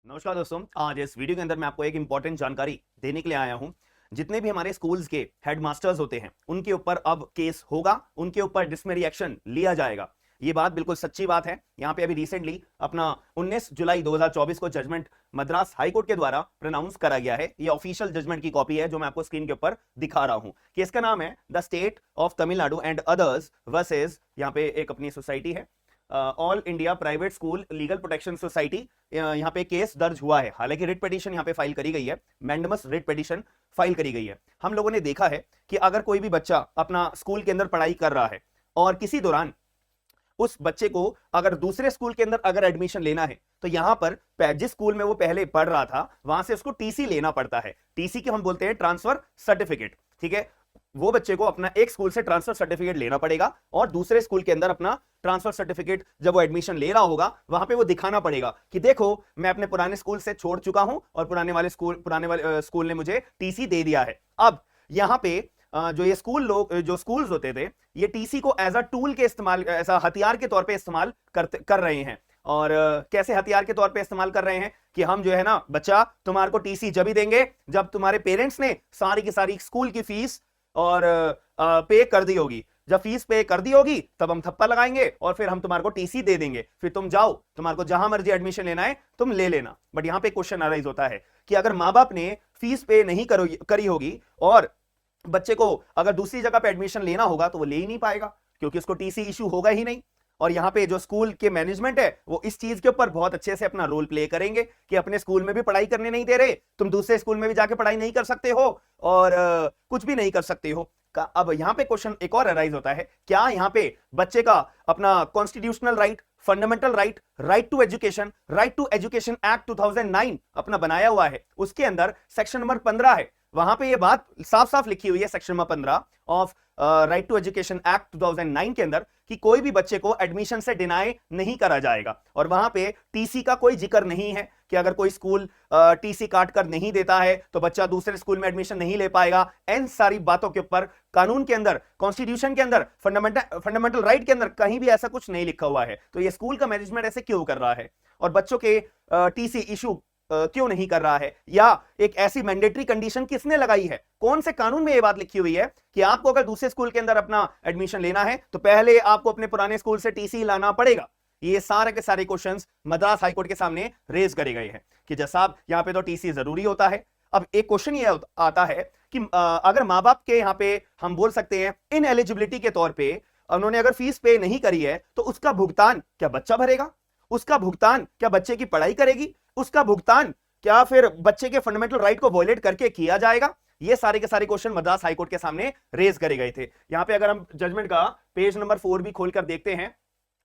नमस्कार दोस्तों, आज इस वीडियो के अंदर मैं आपको एक इंपॉर्टेंट जानकारी देने के लिए आया हूं। जितने भी हमारे स्कूल्स के हेडमास्टर्स होते हैं उनके ऊपर अब केस होगा, उनके ऊपर डिसिप्लिनरी एक्शन लिया जाएगा। ये बात बिल्कुल सच्ची बात है। यहाँ पे अभी रिसेंटली अपना 19 जुलाई 2024 को जजमेंट मद्रास हाईकोर्ट के द्वारा प्रोनाउंस करा गया है। ये ऑफिशियल जजमेंट की कॉपी है जो मैं आपको स्क्रीन के ऊपर दिखा रहा हूं। केस का नाम है the state of Tamil Nadu and others versus, यहाँ पे एक अपनी सोसाइटी है all India private school legal protection society. यहाँ पे केस दर्ज हुआ है। हालांकि रिट पिटीशन यहाँ पे फाइल करी गई है, मैंडमस रिट पिटीशन फाइल करी गई है। हम लोगों ने देखा है कि अगर कोई भी बच्चा अपना स्कूल के अंदर पढ़ाई कर रहा है और किसी दौरान उस बच्चे को अगर दूसरे स्कूल के अंदर अगर एडमिशन लेना है तो यहां पर जिस स्कूल में वो पहले पढ़ रहा था वहां से उसको टीसी लेना पड़ता है। टीसी की हम बोलते हैं ट्रांसफर सर्टिफिकेट। ठीक है, वो बच्चे को अपना एक स्कूल से ट्रांसफर सर्टिफिकेट लेना पड़ेगा और दूसरे स्कूल के अंदर अपना ट्रांसफर सर्टिफिकेट जब वो एडमिशन ले रहा होगा वहां पे वो दिखाना पड़ेगा कि देखो मैं अपने पुराने स्कूल से छोड़ चुका हूं और पुराने वाले स्कूल ने मुझे टीसी दे दिया है। अब यहां पे जो स्कूल्स होते थे ये टीसी को एज अ टूल के इस्तेमाल, ऐसा हथियार के तौर पे इस्तेमाल कर रहे हैं। और कैसे हथियार के तौर पे इस्तेमाल कर रहे हैं कि हम जो है ना बच्चा तुम्हारे को टीसी जब ही देंगे जब तुम्हारे पेरेंट्स ने सारी की सारी स्कूल की फीस और पे कर दी होगी। जब फीस पे कर दी होगी तब हम थप्पा लगाएंगे और फिर हम तुम्हारे को टीसी दे देंगे, फिर तुम जाओ, तुम्हारे को जहां मर्जी एडमिशन लेना है तुम ले लेना। बट यहां पे क्वेश्चन अराइज होता है कि अगर माँ बाप ने फीस पे नहीं करी होगी और बच्चे को अगर दूसरी जगह पे एडमिशन लेना होगा तो वो ले ही नहीं पाएगा क्योंकि उसको टीसी इशू होगा ही नहीं। और यहाँ पे जो स्कूल के मैनेजमेंट है वो इस चीज के ऊपर बहुत अच्छे से अपना रोल प्ले करेंगे कि अपने स्कूल में भी पढ़ाई करने नहीं दे रहे, तुम दूसरे स्कूल में भी जाके पढ़ाई नहीं कर सकते हो और कुछ भी नहीं कर सकते हो। अब यहाँ पे क्वेश्चन एक और अराइज होता है, क्या यहाँ पे बच्चे का अपना constitutional right, fundamental right, right to education act 2009 अपना बनाया हुआ है, उसके अंदर सेक्शन नंबर 15 है। वहां पे ये बात साफ साफ लिखी हुई है section number 15 of right to education act 2009 के अंदर कि कोई भी बच्चे को एडमिशन से डिनाई नहीं करा जाएगा। और वहां पे टीसी का कोई जिक्र नहीं है कि अगर कोई स्कूल टीसी काट कर नहीं देता है तो बच्चा दूसरे स्कूल में एडमिशन नहीं ले पाएगा। इन सारी बातों के ऊपर कानून के अंदर, कॉन्स्टिट्यूशन के अंदर, फंडामेंटल राइट के अंदर कहीं भी ऐसा कुछ नहीं लिखा हुआ है। तो ये स्कूल का मैनेजमेंट ऐसे क्यों कर रहा है और बच्चों के टीसी इशू क्यों नहीं कर रहा है, या एक ऐसी मैंडेटरी कंडीशन किसने लगाई है? कौन से कानून में यह बात लिखी हुई है कि आपको अगर दूसरे स्कूल के अंदर अपना एडमिशन लेना है तो पहले आपको अपने पुराने स्कूल से टीसी लाना पड़ेगा? ये सारे के सारे क्वेश्चंस मद्रास हाईकोर्ट के सामने रेज करे गए हैं कि जज साहब यहाँ पे तो टीसी जरूरी होता है। अब एक क्वेश्चन ये आता है कि अगर माँ बाप के यहाँ पे हम बोल सकते हैं इन एलिजिबिलिटी के तौर पे उन्होंने अगर फीस पे नहीं करी है तो उसका भुगतान क्या बच्चा भरेगा? उसका भुगतान क्या बच्चे की पढ़ाई करेगी? उसका भुगतान क्या फिर बच्चे के फंडामेंटल राइट को वॉयलेट करके किया जाएगा? ये सारे के सारे क्वेश्चन मद्रास हाईकोर्ट के सामने रेज करे गए थे। यहां पे अगर हम जजमेंट का पेज नंबर 4 भी खोलकर देखते हैं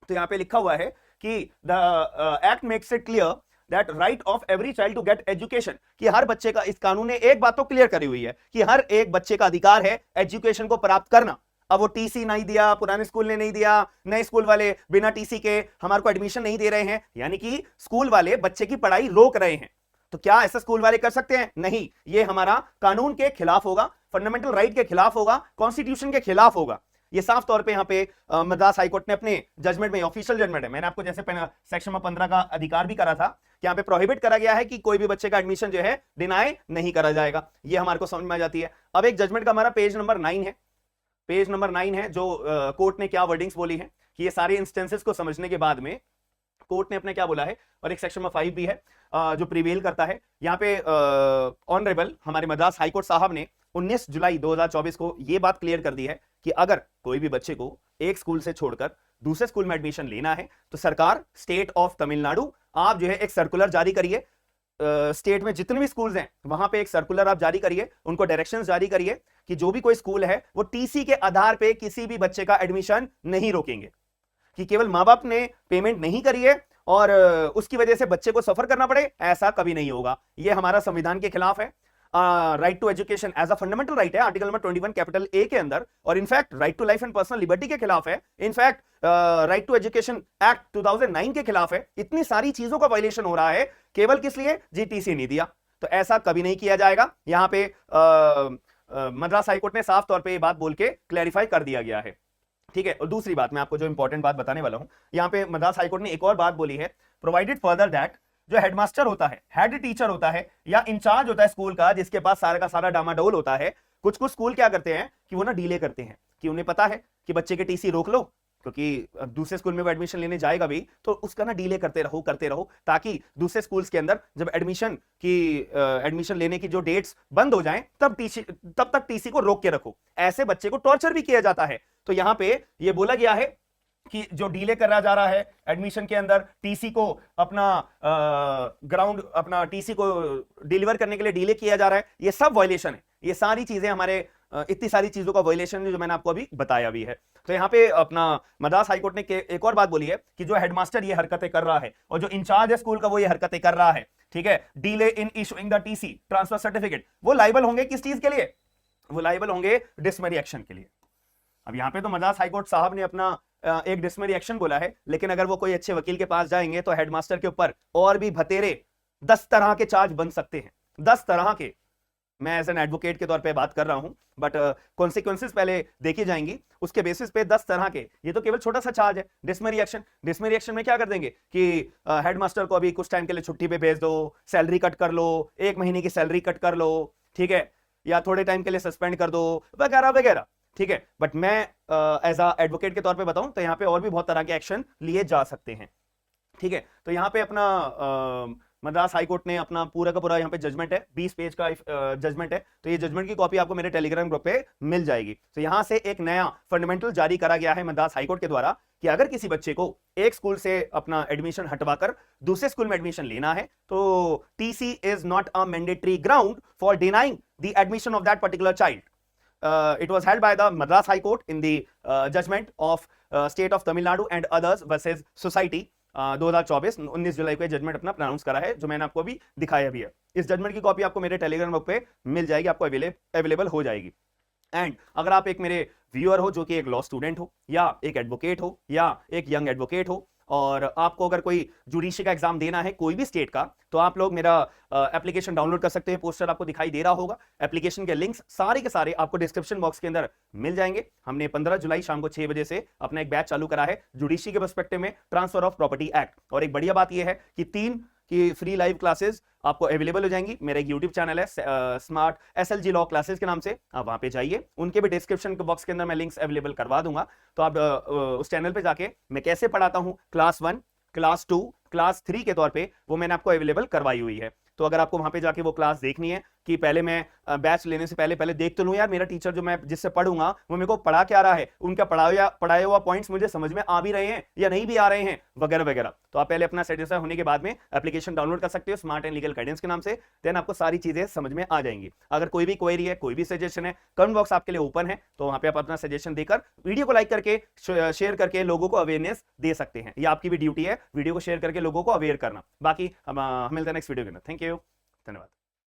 तो यहां पे लिखा हुआ है कि the act makes it clear that right of every child to get education, कि हर बच्चे का, इस कानून ने एक बात तो क्लियर करी हुई है कि हर एक बच्चे का अधिकार है एजुकेशन को प्राप्त करना। अब वो टीसी नहीं दिया, पुराने स्कूल ने नहीं दिया, नए स्कूल वाले बिना टीसी के हमारे को एडमिशन नहीं दे रहे हैं, यानी कि स्कूल वाले बच्चे की पढ़ाई रोक रहे हैं। तो क्या ऐसा स्कूल वाले कर सकते हैं? नहीं, ये हमारा कानून के खिलाफ होगा, फंडामेंटल राइट के खिलाफ होगा, कॉन्स्टिट्यूशन के खिलाफ होगा। ये साफ तौर पे यहाँ पे मद्रास हाईकोर्ट ने अपने जजमेंट में, ऑफिशियल जजमेंट है, मैंने आपको जैसे सेक्शन नंबर 15 का अधिकार भी करा था कि यहाँ पे प्रोहिबिट करा गया है कि कोई भी बच्चे का एडमिशन जो है डिनाई नहीं करा जाएगा। ये हमारे को समझ में आ जाती है। अब एक जजमेंट का हमारा पेज नंबर 9 है। पेज नंबर 9 है जो कोर्ट ने क्या वर्डिंग्स बोली है कि ये सारे इंस्टेंसेस को समझने के बाद में कोर्ट ने अपने क्या बोला है। और एक सेक्शन नंबर 5 भी है जो प्रिवेल करता है। यहाँ पे ऑनरेबल हमारे मद्रास हाईकोर्ट साहब ने 19 जुलाई 2024 को ये बात क्लियर कर दी है कि अगर कोई भी बच्चे को एक स्कूल से छोड़कर दूसरे स्कूल में एडमिशन लेना है तो सरकार, स्टेट ऑफ तमिलनाडु, आप जो है एक सर्कुलर जारी करिए। स्टेट में जितने भी स्कूल्स हैं वहां पे एक सर्कुलर आप जारी करिए, उनको डायरेक्शंस जारी करिए कि जो भी कोई स्कूल है वो टीसी के आधार पे किसी भी बच्चे का एडमिशन नहीं रोकेंगे, कि केवल माँ बाप ने पेमेंट नहीं करी है और उसकी वजह से बच्चे को सफर करना पड़े, ऐसा कभी नहीं होगा। ये हमारा संविधान के खिलाफ है। Right to education as a fundamental right है आर्टिकल नंबर 21 कैपिटल ए के अंदर, और in fact right to life and personal liberty के खिलाफ है, in fact right to education act 2009 के खिलाफ है। इतनी सारी चीजों का वायलेशन हो रहा है केवल किस लिए? जीटीसी नहीं दिया। तो ऐसा कभी नहीं किया जाएगा। यहां पे मद्रास हाईकोर्ट ने साफ तौर पर यह बात बोल के क्लैरिफाई कर दिया गया है। ठीक है, और दूसरी बात मैं आपको जो इंपॉर्टेंट बात बताने वाला हूं, यहां पे मद्रास हाईकोर्ट ने एक और बात बोली है, प्रोवाइडेड फर्दर दैट जो हेडमास्टर होता है, हेड टीचर होता है या इंचार्ज होता है स्कूल का, जिसके पास सारा का सारा डामाडोल होता है, कुछ कुछ स्कूल क्या करते हैं कि वो ना डीले करते हैं, कि उन्हें पता है कि बच्चे के टीसी रोक लो, क्योंकि दूसरे स्कूल में वो एडमिशन लेने जाएगा भी, तो उसका ना डीले करते रहो, ताकि दूसरे स्कूल्स के अंदर जब एडमिशन लेने की जो डेट्स बंद हो जाएं, तब तक टीसी को रोक के रखो। ऐसे बच्चे को टॉर्चर भी किया जाता है। तो यहां पे ये बोला गया है कि जो डीले करा जा रहा है एडमिशन के अंदर, टीसी को अपना टीसी को डिलीवर करने के लिए डीले किया जा रहा है, ये सब वायलेशन है। ये सारी चीजें हमारे इतनी सारी चीजों का वायलेशन है जो मैंने आपको अभी बताया भी है। तो यहाँ पे अपना मद्रास हाईकोर्ट ने एक और बात बोली है कि जो हेडमास्टर ये हरकतें कर रहा है और जो इंचार्ज है स्कूल का वो ये हरकतें कर रहा है, ठीक है, delay in issuing the TC transfer certificate, वो लाइबल होंगे किस चीज के लिए? वो लाइबल होंगे डिसमेरी एक्शन के लिए। अब यहाँ पे तो मद्रास हाईकोर्ट साहब ने अपना एक डिसमेरी एक्शन बोला है, लेकिन अगर वो कोई अच्छे वकील के पास जाएंगे तो हेडमास्टर के ऊपर और भी भतेरे 10 तरह के चार्ज बन सकते हैं, 10 तरह के। मैं एज एन एडवोकेट के तौर पे बात कर रहा हूं, बट कॉन्सिक्वेंसेस पहले देखी जाएंगी, उसके बेसिस पे 10 तरह के। ये तो केवल छोटा सा चार्ज है डिसमेरी एक्शन। डिसमेरी एक्शन में क्या कर देंगे कि हेडमास्टर को अभी कुछ टाइम के लिए छुट्टी पे भेज दो, सैलरी कट कर लो, 1 महीने की सैलरी कट कर लो, ठीक है, या थोड़े टाइम के लिए सस्पेंड कर दो, वगैरह वगैरह, ठीक है। बट मैं एज अ एडवोकेट के तौर पे बताऊं तो यहाँ पे और भी बहुत तरह के एक्शन लिए जा सकते हैं, ठीक है। तो यहाँ पे अपना मद्रास हाईकोर्ट ने अपना पूरा का पूरा यहाँ पे जजमेंट है, 20 पेज का जजमेंट है। तो ये जजमेंट की कॉपी आपको मेरे टेलीग्राम ग्रुप पे मिल जाएगी। तो यहाँ से एक नया फंडामेंटल जारी करा गया है मद्रास हाईकोर्ट के द्वारा कि अगर किसी बच्चे को एक स्कूल से अपना एडमिशन हटवाकर दूसरे स्कूल में एडमिशन लेना है तो TC is not a mandatory ground for denying the admission of that particular child. It was held by the Madras High Court in the judgment of State of Tamil Nadu and others versus Society 2024 19 जुलाई को judgement अपना pronounce करा है, जो मैंने आपको अभी दिखाया भी है। इस जजमेंट की कॉपी आपको मेरे टेलीग्राम ग्रुप पे मिल जाएगी, आपको अवेलेबल हो जाएगी। एंड अगर आप एक मेरे व्यूअर हो जो कि एक लॉ स्टूडेंट हो या एक एडवोकेट हो या एक यंग एडवोकेट हो और आपको अगर कोई जुडिशरी का एग्जाम देना है कोई भी स्टेट का, तो आप लोग मेरा एप्लीकेशन डाउनलोड कर सकते हैं। पोस्टर आपको दिखाई दे रहा होगा, एप्लीकेशन के लिंक्स सारे के सारे आपको डिस्क्रिप्शन बॉक्स के अंदर मिल जाएंगे। हमने 15 जुलाई शाम को 6 बजे से अपना एक बैच चालू करा है जुडिशरी के पर्सपेक्टिव में, ट्रांसफर ऑफ प्रॉपर्टी एक्ट। और एक बढ़िया बात यह है कि 3 की फ्री लाइव क्लासेस आपको अवेलेबल हो जाएंगी। मेरा एक यूट्यूब चैनल है स्मार्ट SLG लॉ क्लासेस के नाम से, आप वहां पे जाइए, उनके भी डिस्क्रिप्शन बॉक्स के अंदर मैं लिंक्स अवेलेबल करवा दूंगा। तो आप उस चैनल पे जाके मैं कैसे पढ़ाता हूं क्लास 1, क्लास 2, क्लास 3 के तौर पे, वो मैंने आपको अवेलेबल करवाई हुई है। तो अगर आपको वहां पे जाके वो क्लास देखनी है कि पहले मैं बैच लेने से पहले देख तो लूं यार मेरा टीचर जो मैं जिससे पढ़ूंगा वो मेरे को पढ़ा क्या रहा है, उनका पढ़ाया हुआ पॉइंट्स मुझे समझ में आ भी रहे हैं या नहीं भी आ रहे हैं, वगैरह वगैरह, तो आप पहले अपना सेटिस्फाई होने के बाद में एप्लीकेशन डाउनलोड कर सकते हो स्मार्ट एंड लीगल गाइडेंस के नाम से। देन आपको सारी चीजें समझ में आ जाएंगी। अगर कोई भी क्वेरी है, कोई भी सजेशन है, कमेंट बॉक्स आपके लिए ओपन है, तो वहां पे आप अपना सजेशन देकर वीडियो को लाइक करके शेयर करके लोगों को अवेयरनेस दे सकते हैं। ये आपकी भी ड्यूटी है, वीडियो को शेयर करके लोगों को अवेयर करना। बाकी हम मिलते हैं नेक्स्ट वीडियो के अंदर। थैंक यू, धन्यवाद।